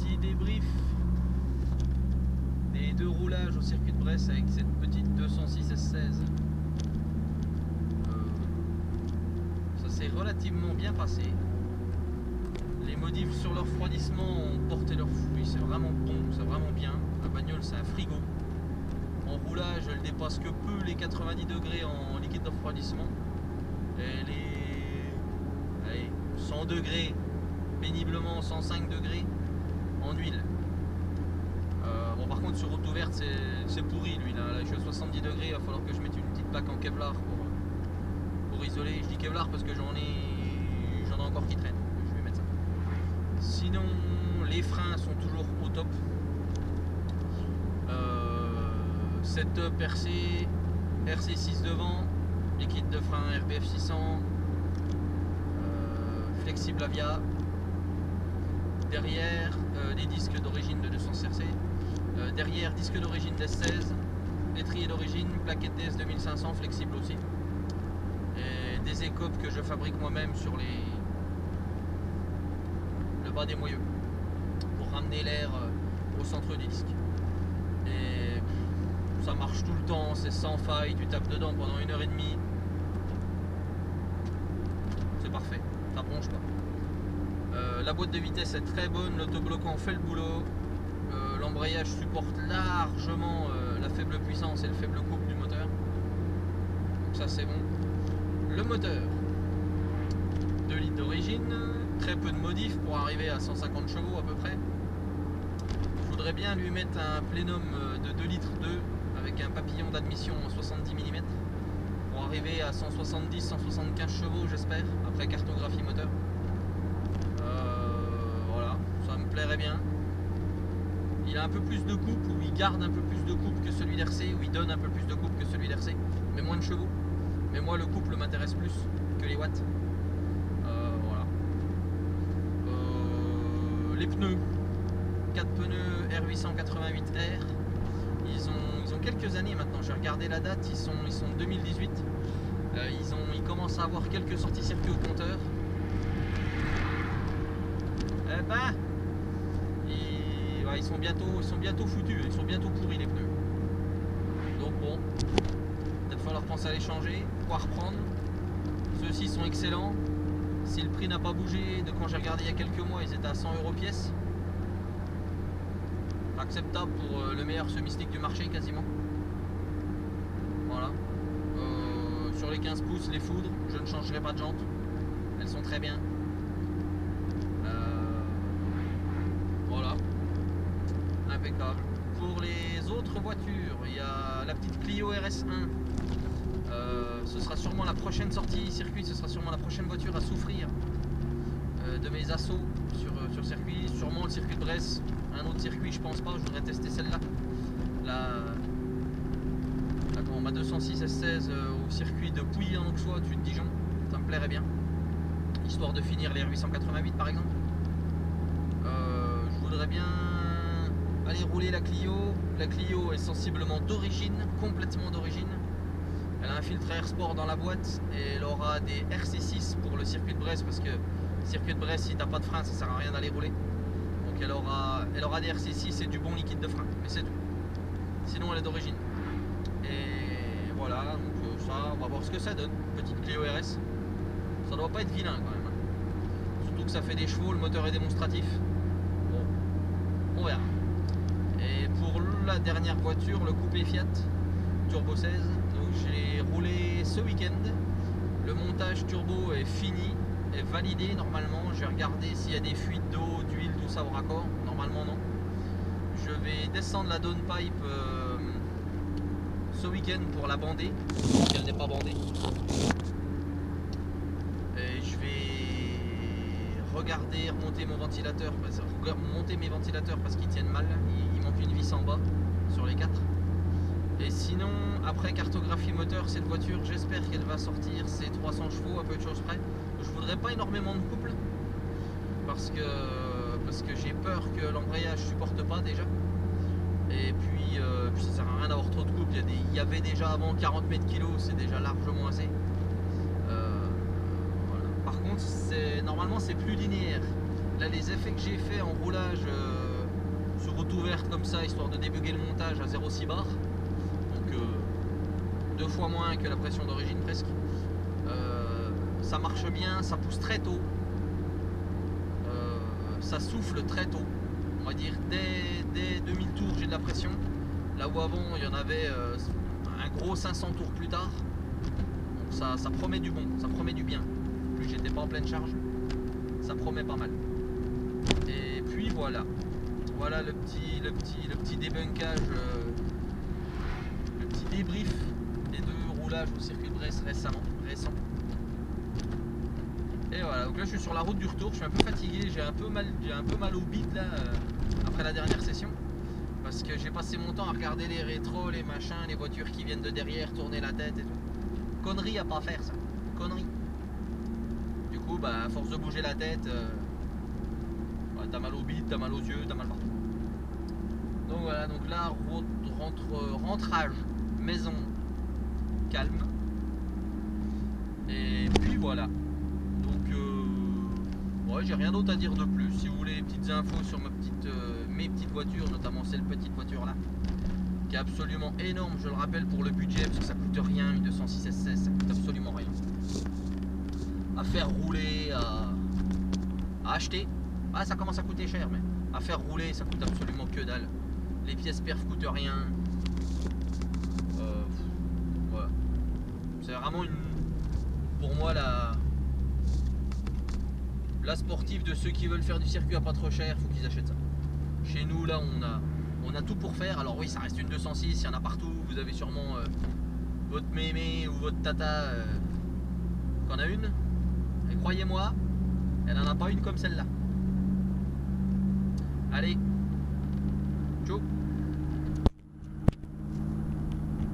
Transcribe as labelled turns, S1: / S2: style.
S1: petit débrief des 2 roulages au circuit de Brest avec cette petite 206 S16. Ça s'est relativement bien passé. Les modifs sur leur refroidissement ont porté leurs fruits, c'est vraiment bon, c'est vraiment bien. La bagnole c'est un frigo. En roulage elle dépasse que peu les 90 degrés en liquide de refroidissement. Elle est allez, 100 degrés, péniblement 105 degrés en huile. Bon par contre sur route ouverte c'est pourri lui là, je suis à 70 degrés, il va falloir que je mette une petite plaque en Kevlar pour isoler. Je dis Kevlar parce que j'en ai encore qui traînent. Je vais mettre ça. Sinon les freins sont toujours au top. Setup RC6 devant, liquide de frein RBF 600, flexible Avia. Derrière des disques d'origine de 200 CRC. Derrière disque d'origine DS16, étrier d'origine, plaquette DS 2500 flexible aussi. Et des écopes que je fabrique moi-même sur le bas des moyeux pour ramener l'air au centre du disque. Et ça marche tout le temps, c'est sans faille, tu tapes dedans pendant 1h30. C'est parfait, ça bronche pas. La boîte de vitesse est très bonne, l'autobloquant fait le boulot. L'embrayage supporte largement la faible puissance et le faible couple du moteur. Donc ça c'est bon. Le moteur, 2 litres d'origine, très peu de modifs pour arriver à 150 chevaux à peu près. Je voudrais bien lui mettre un plénum de 2 litres 2 avec un papillon d'admission en 70 mm pour arriver à 170-175 chevaux j'espère, après cartographie moteur. Voilà, ça me plairait bien. Il a un peu plus de couple, ou il garde un peu plus de couple que celui d'RC, ou il donne un peu plus de couple que celui d'RC, mais moins de chevaux. Mais moi le couple m'intéresse plus que les watts. Voilà. Les pneus, 4 pneus R888R. Ils ont quelques années maintenant, j'ai regardé la date, ils sont de 2018. Ils commencent à avoir quelques sorties circuit au compteur. Eh ben, ils sont bientôt foutus, ils sont bientôt pourris les pneus. Donc bon, peut-être falloir penser à les changer, quoi reprendre. Ceux-ci sont excellents. Si le prix n'a pas bougé de quand j'ai regardé il y a quelques mois, ils étaient à 100 € pièce. Acceptable pour le meilleur semi-stick du marché quasiment. Voilà. Sur les 15 pouces, les foudres, je ne changerai pas de jantes. Elles sont très bien. Voilà. Impeccable. Pour les autres voitures, il y a la petite Clio RS1. Ce sera sûrement la prochaine sortie circuit, ce sera sûrement la prochaine voiture à souffrir de mes assauts sur circuit. Sûrement le circuit de Brest. Un autre circuit, je pense pas, je voudrais tester celle-là. Ma 206 S16 au circuit de Pouilly en Auxois, au-dessus de Dijon. Ça me plairait bien. Histoire de finir les R888 par exemple. Je voudrais bien aller rouler la Clio. La Clio est sensiblement d'origine, complètement d'origine. Elle a un filtre Air Sport dans la boîte et elle aura des RC6 pour le circuit de Brest parce que circuit de Brest, si t'as pas de frein, ça sert à rien d'aller rouler. Donc elle aura des RC6 et du bon liquide de frein, mais c'est tout. Sinon elle est d'origine. Et voilà, donc ça, on va voir ce que ça donne. Petite Clio RS. Ça doit pas être vilain quand même. Surtout que ça fait des chevaux, le moteur est démonstratif. Bon, on verra. Et pour la dernière voiture, le coupé Fiat Turbo 16, donc j'ai roulé ce week-end. Le montage turbo est fini, est validé normalement. Je vais regarder s'il y a des fuites d'eau, d'huile, tout ça au raccord. Normalement non. Je vais descendre la downpipe ce week-end pour la bander, si elle n'est pas bandée. Et je vais regarder, remonter mon ventilateur, monter mes ventilateurs parce qu'ils tiennent mal. Il manque une vis en bas sur les 4. Et sinon, après cartographie moteur, cette voiture, j'espère qu'elle va sortir ses 300 chevaux à peu de choses près. Je voudrais pas énormément de couple parce que j'ai peur que l'embrayage supporte pas déjà. Et puis ça sert à rien d'avoir trop de couple. Il y avait déjà avant 40 mètres kg, c'est déjà largement assez. Voilà. Par contre, normalement c'est plus linéaire. Là, les effets que j'ai fait en roulage sur route ouverte comme ça, histoire de débugger le montage à 0,6 bar. Donc 2 fois moins que la pression d'origine presque. Ça marche bien, ça pousse très tôt. Ça souffle très tôt. On va dire dès 2000 tours j'ai de la pression. Là où avant il y en avait un gros 500 tours plus tard. Donc ça promet du bon, ça promet du bien. Plus j'étais pas en pleine charge, ça promet pas mal. Et puis voilà. Voilà le petit débunkage, le petit débrief des 2 roulages au circuit de Brest récent. Et voilà, donc là je suis sur la route du retour, je suis un peu fatigué, j'ai un peu mal au bide là après la dernière session. Parce que j'ai passé mon temps à regarder les rétros, les machins, les voitures qui viennent de derrière, tourner la tête et tout. Connerie à pas faire ça, connerie. Du coup bah à force de bouger la tête, bah, t'as mal au bide, t'as mal aux yeux, t'as mal partout. Donc voilà, donc là rentrage, maison, calme. Et puis voilà. Donc ouais, j'ai rien d'autre à dire de plus. Si vous voulez les petites infos sur mes petites voitures, notamment cette petite voiture là, qui est absolument énorme, je le rappelle, pour le budget, parce que ça coûte rien, une 206 SS, ça coûte absolument rien. À faire rouler, à acheter, ah ça commence à coûter cher, mais à faire rouler ça coûte absolument que dalle. Les pièces perf coûtent rien. Voilà. C'est vraiment pour moi la sportive de ceux qui veulent faire du circuit à pas trop cher, faut qu'ils achètent ça. Chez nous là on a tout pour faire. Alors oui, ça reste une 206, il y en a partout. Vous avez sûrement votre mémé ou votre tata qui en a une. Et croyez-moi, elle n'en a pas une comme celle-là. Allez, ciao.